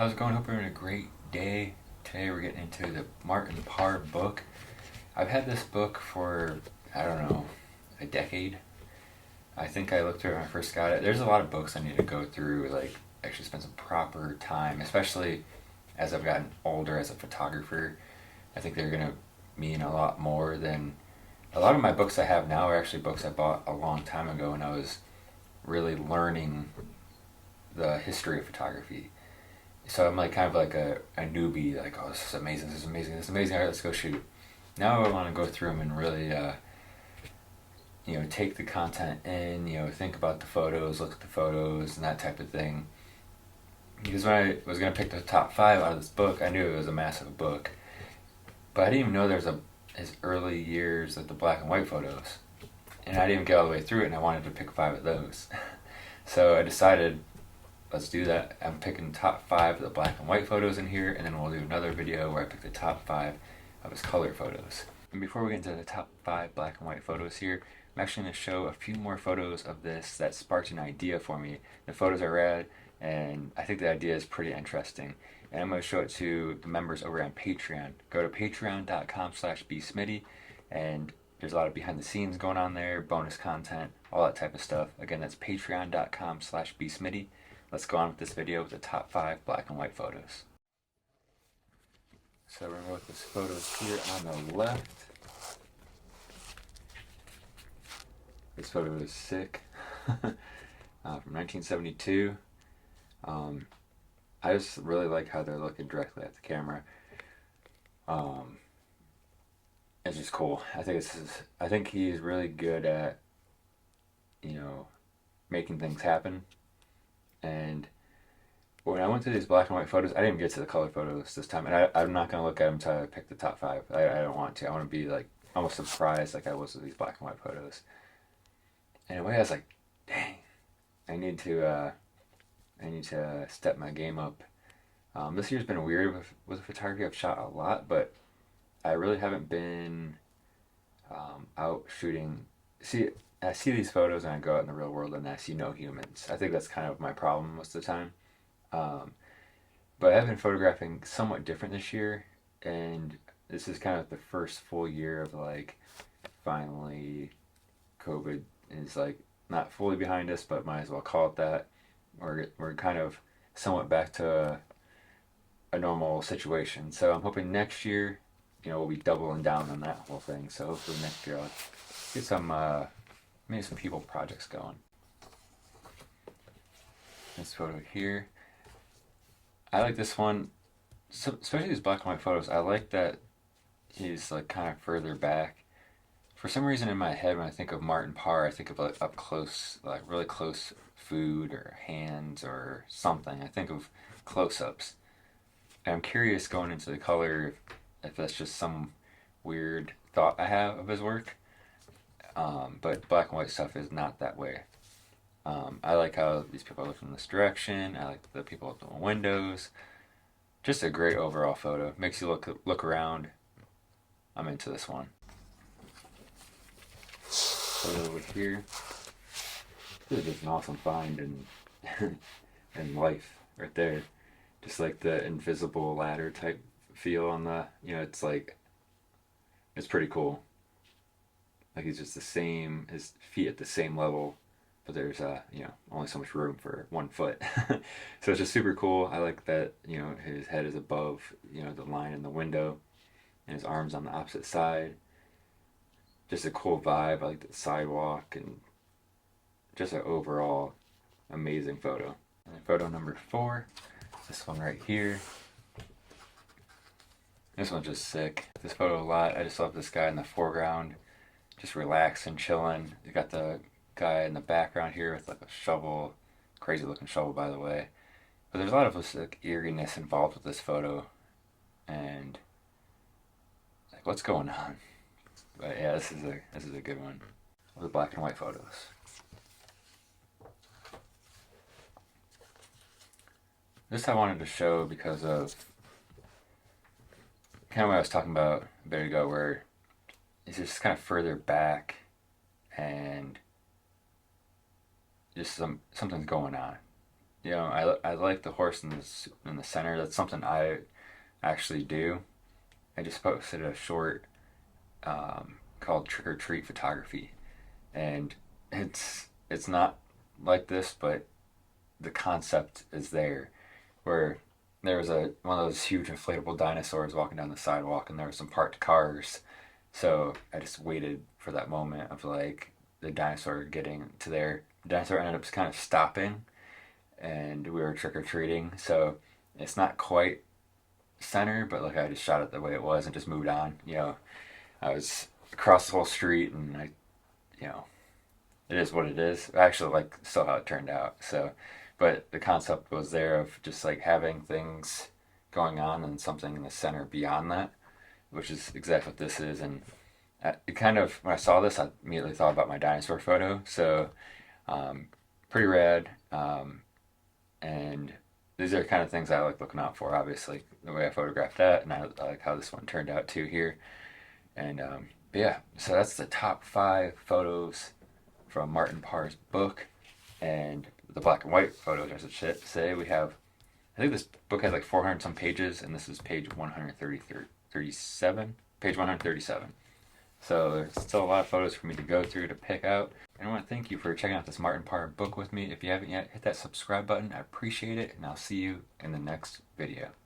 How's it going? Hope you're having a great day. Today we're getting into the Martin Parr book. I've had this book for, I don't know, a decade. I think I looked through it when I first got it. There's a lot of books I need to go through, like actually spend some proper time, especially as I've gotten older as a photographer. I think they're going to mean a lot more than a lot of my books I have now are actually books I bought a long time ago when I was really learning the history of photography. So I'm like kind of like a newbie, like, oh, this is amazing, this is amazing, this is amazing. All right, let's go shoot. Now I want to go through them and really, take the content in. Think about the photos, look at the photos, and that type of thing. Because when I was gonna pick the top five out of this book, I knew it was a massive book, but I didn't even know there was his early years of the black and white photos, and I didn't even get all the way through it, and I wanted to pick five of those. So I decided, let's do that. I'm picking top five of the black and white photos in here, and then we'll do another video where I pick the top five of his color photos. And before we get into the top five black and white photos here, I'm actually going to show a few more photos of this that sparked an idea for me. The photos are rad, and I think the idea is pretty interesting. And I'm going to show it to the members over on Patreon. Go to patreon.com/bsmitty, and there's a lot of behind the scenes going on there, bonus content, all that type of stuff. Again, that's patreon.com/bsmitty. Let's go on with this video with the top five black and white photos. So we're going to go with this photos here on the left. This photo is sick. From 1972. I just really like how they're looking directly at the camera. It's just cool. I think he's really good at, making things happen. And when I went through these black and white photos, I didn't get to the color photos this time, and I'm not going to look at them until I pick the top five. I don't want to. I want to be like almost surprised like I was with these black and white photos. And in a way, I was like, dang, I need to step my game up. This year's been weird with photography. I've shot a lot, but I really haven't been out shooting. I see these photos and I go out in the real world and I see no humans. I think that's kind of my problem most of the time. Um, but I've been photographing somewhat different this year, and this is kind of the first full year of like finally COVID is like not fully behind us, but might as well call it that. We're kind of somewhat back to a normal situation. So I'm hoping next year, we'll be doubling down on that whole thing. So hopefully next year I'll get some maybe some people projects going. This photo here, I like this one, so especially these black and white photos. I like that he's like kind of further back. For some reason in my head when I think of Martin Parr, I think of like up close, like really close food or hands or something. I think of close-ups. And I'm curious going into the color if that's just some weird thought I have of his work. But black and white stuff is not that way. I like how these people look in this direction. I like the people at the windows. Just a great overall photo. Makes you look around. I'm into this one. Photo over here. This is just an awesome find in life right there. Just like the invisible ladder type feel on the, it's like, it's pretty cool. Like he's just his feet at the same level, but there's only so much room for 1 foot. So it's just super cool. I like that, his head is above, the line in the window, and his arms on the opposite side. Just a cool vibe. I like the sidewalk, and just an overall amazing photo. And then photo number 4, this one right here. This one's just sick. This photo a lot. I just love this guy in the foreground, just relaxing, chilling. You got the guy in the background here with like a shovel, crazy looking shovel by the way. But there's a lot of this like eeriness involved with this photo, and like what's going on? But yeah, this is a good one. The black and white photos. This I wanted to show because of kind of what I was talking about a bit ago, where it's just kind of further back and just something's going on. you know, I like the horse in the center. That's something I actually do. I just posted a short called Trick or Treat Photography, and it's not like this, but the concept is there. Where there was a one of those huge inflatable dinosaurs walking down the sidewalk, and there were some parked cars. So I just waited for that moment of like the dinosaur getting to there. The dinosaur ended up kind of stopping, and we were trick or treating. So it's not quite center, but like I just shot it the way it was and just moved on. You know, I was across the whole street, and you know, it is what it is. I actually like still how it turned out. So, but the concept was there of just like having things going on and something in the center beyond that, which is exactly what this is. And it kind of when I saw this, I immediately thought about my dinosaur photo. So, um, pretty rad. And these are kind of things I like looking out for. Obviously, the way I photographed that, and I like how this one turned out too here. And but yeah, so that's the top 5 photos from Martin Parr's book, and the black and white photos. I should say we have. I think this book has like 400 some pages, and this is page 137. Page 137. So there's still a lot of photos for me to go through to pick out. And I want to thank you for checking out this Martin Parr book with me. If you haven't yet, hit that subscribe button. I appreciate it, and I'll see you in the next video.